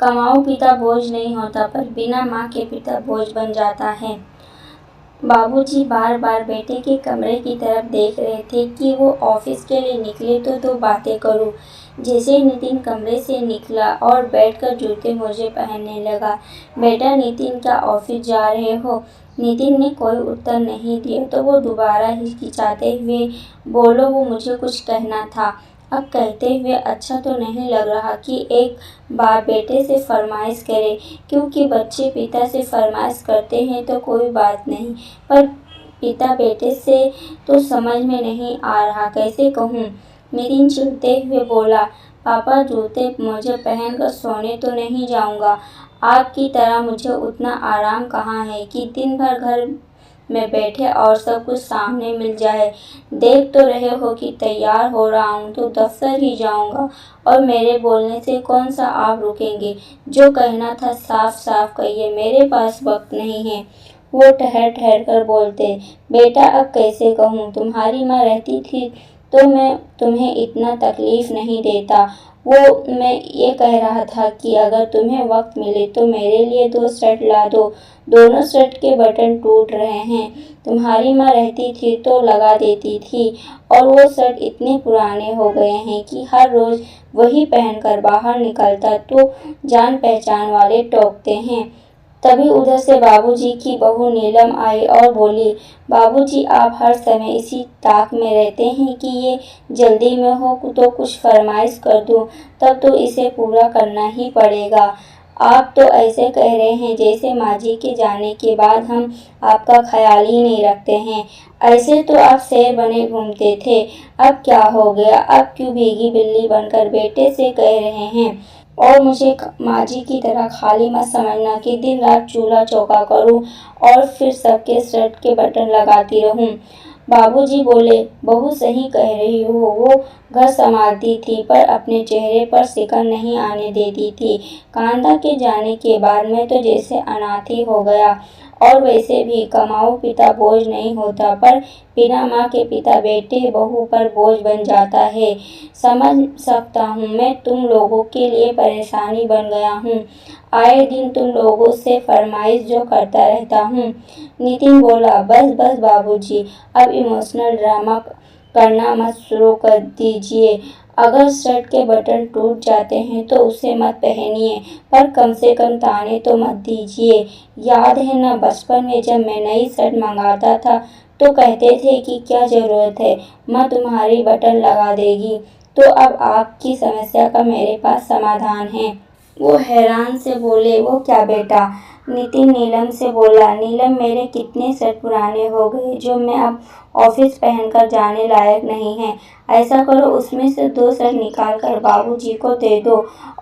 कमाऊ पिता बोझ नहीं होता, पर बिना माँ के पिता बोझ बन जाता है। बाबूजी बार बार बेटे के कमरे की तरफ देख रहे थे कि वो ऑफिस के लिए निकले तो दो बातें करूं। जैसे नितिन कमरे से निकला और बैठकर जूते मोजे पहनने लगा, बेटा नितिन क्या ऑफिस जा रहे हो? नितिन ने कोई उत्तर नहीं दिया तो वो दोबारा हिचकिचाते हुए बोलो, वो मुझे कुछ कहना था। अब कहते हुए अच्छा तो नहीं लग रहा कि एक बार बेटे से फरमाइश करे, क्योंकि बच्चे पिता से फरमाइश करते हैं तो कोई बात नहीं, पर पिता बेटे से तो समझ में नहीं आ रहा, कैसे कहूँ? नितिन चिढ़ते हुए बोला, पापा जूते मोजे पहनकर सोने तो नहीं जाऊंगा। आपकी तरह मुझे उतना आराम कहाँ है कि दिन भर घर में बैठे और सब कुछ सामने मिल जाए। देख तो रहे हो कि तैयार हो रहा हूँ तो दफ्तर ही जाऊँगा, और मेरे बोलने से कौन सा आप रुकेंगे? जो कहना था साफ साफ कहिए, मेरे पास वक्त नहीं है। वो ठहर ठहर कर बोलते, बेटा अब कैसे कहूँ, तुम्हारी माँ रहती थी तो मैं तुम्हें इतना तकलीफ नहीं देता। वो मैं ये कह रहा था कि अगर तुम्हें वक्त मिले तो मेरे लिए 2 शर्ट ला दो, दोनों शर्ट के बटन टूट रहे हैं। तुम्हारी माँ रहती थी तो लगा देती थी, और वो शर्ट इतने पुराने हो गए हैं कि हर रोज वही पहनकर बाहर निकलता तो जान पहचान वाले टोकते हैं। तभी उधर से बाबूजी की बहू नीलम आई और बोली, बाबूजी आप हर समय इसी ताक में रहते हैं कि ये जल्दी में हो तो कुछ फरमाइश कर दूं, तब तो इसे पूरा करना ही पड़ेगा। आप तो ऐसे कह रहे हैं जैसे माँ जी के जाने के बाद हम आपका ख्याल ही नहीं रखते हैं। ऐसे तो आप शेर बने घूमते थे, अब क्या हो गया? अब क्यों भीगी बिल्ली बनकर बेटे से कह रहे हैं? और मुझे माँ जी की तरह खाली मत समझना कि दिन रात चूल्हा चौका करूं और फिर सबके शर्ट के बटन लगाती रहूं। बाबूजी बोले, बहू सही कह रही हो, वो घर संभालती थी पर अपने चेहरे पर सिकन नहीं आने देती थी। कांता के जाने के बाद मैं तो जैसे अनाथ ही हो गया। और वैसे भी कमाऊ पिता बोझ नहीं होता, पर बिना माँ के पिता बेटे बहू पर बोझ बन जाता है। समझ सकता हूँ, मैं तुम लोगों के लिए परेशानी बन गया हूँ। आए दिन तुम लोगों से फरमाइश जो करता रहता हूँ। नितिन बोला, बस बस बाबूजी, अब इमोशनल ड्रामा करना मत शुरू कर दीजिए। अगर शर्ट के बटन टूट जाते हैं तो उसे मत पहनिए, पर कम से कम ताने तो मत दीजिए। याद है ना बचपन में जब मैं नई शर्ट मंगाता था तो कहते थे कि क्या ज़रूरत है, माँ तुम्हारी बटन लगा देगी। तो अब आपकी समस्या का मेरे पास समाधान है। वो हैरान से बोले, वो क्या बेटा? नितिन नीलम से बोला, नीलम मेरे कितने शर्ट पुराने हो गए जो मैं अब ऑफिस पहनकर जाने लायक नहीं है। ऐसा करो उसमें से 2 शर्ट निकाल कर बाबूजी को दे दो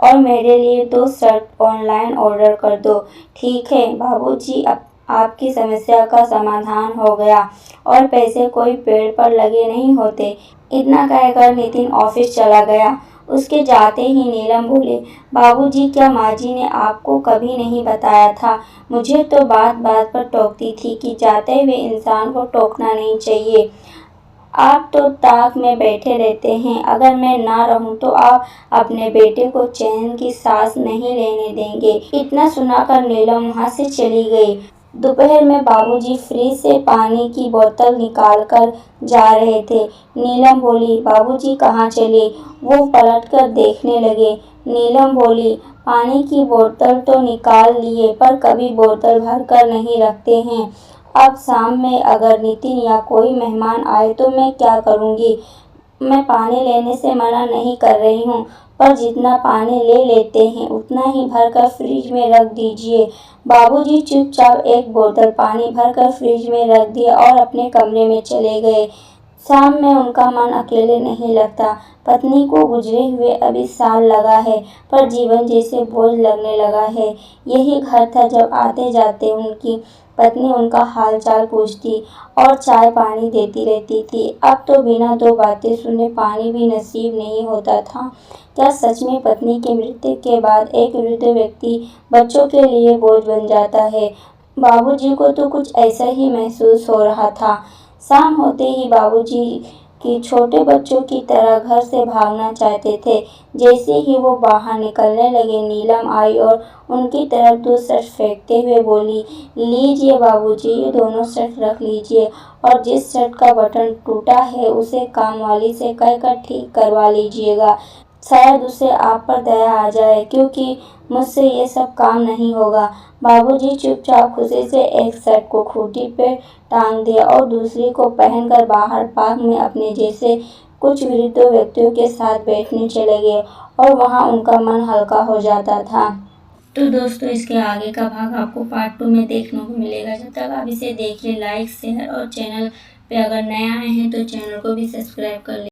और मेरे लिए 2 शर्ट ऑनलाइन ऑर्डर कर दो। ठीक है बाबूजी, अब आपकी समस्या का समाधान हो गया, और पैसे कोई पेड़ पर लगे नहीं होते। इतना कहकर नितिन ऑफिस चला गया। उसके जाते ही नीलम बोले, बाबूजी क्या माँ जी ने आपको कभी नहीं बताया था? मुझे तो बात बात पर टोकती थी कि जाते हुए इंसान को टोकना नहीं चाहिए। आप तो ताक में बैठे रहते हैं, अगर मैं ना रहूं तो आप अपने बेटे को चैन की सांस नहीं लेने देंगे। इतना सुनाकर नीलम वहां से चली गई। दोपहर में बाबूजी फ्रिज से पानी की बोतल निकाल कर जा रहे थे। नीलम बोली, बाबूजी कहाँ चले? वो पलटकर देखने लगे। नीलम बोली, पानी की बोतल तो निकाल लिए, पर कभी बोतल भर कर नहीं रखते हैं। अब शाम में अगर नितिन या कोई मेहमान आए तो मैं क्या करूँगी? मैं पानी लेने से मना नहीं कर रही हूँ, पर जितना पानी ले लेते हैं उतना ही भरकर फ्रिज में रख दीजिए। बाबूजी चुपचाप एक बोतल पानी भरकर फ्रिज में रख दिया और अपने कमरे में चले गए। शाम में उनका मन अकेले नहीं लगता। पत्नी को गुजरे हुए अभी साल लगा है, पर जीवन जैसे बोझ लगने लगा है। यही घर था जब आते जाते उनकी पत्नी उनका हालचाल पूछती और चाय पानी देती रहती थी। अब तो बिना 2 बातें सुने पानी भी नसीब नहीं होता था। क्या सच में पत्नी की मृत्यु के बाद एक वृद्ध व्यक्ति बच्चों के लिए बोझ बन जाता है? बाबूजी को तो कुछ ऐसा ही महसूस हो रहा था। शाम होते ही बाबूजी कि छोटे बच्चों की तरह घर से भागना चाहते थे। जैसे ही वो बाहर निकलने लगे, नीलम आई और उनकी तरफ 2 शर्ट फेंकते हुए बोली, लीजिए बाबूजी, ये दोनों शर्ट रख लीजिए और जिस शर्ट का बटन टूटा है उसे कामवाली से कहकर ठीक करवा लीजिएगा। शायद उसे आप पर दया आ जाए, क्योंकि मुझसे ये सब काम नहीं होगा। बाबूजी चुपचाप खुशी से एक शर्ट को खूंटी पे टांग दिया और दूसरी को पहनकर बाहर पार्क में अपने जैसे कुछ वृद्ध व्यक्तियों के साथ बैठने चले गए और वहाँ उनका मन हल्का हो जाता था। तो दोस्तों, इसके आगे का भाग आपको पार्ट 2 में देखने को मिलेगा। जब तक आप इसे देखिए, लाइक, शेयर और चैनल पे अगर नया आए हैं तो चैनल को भी सब्सक्राइब कर लीजिए।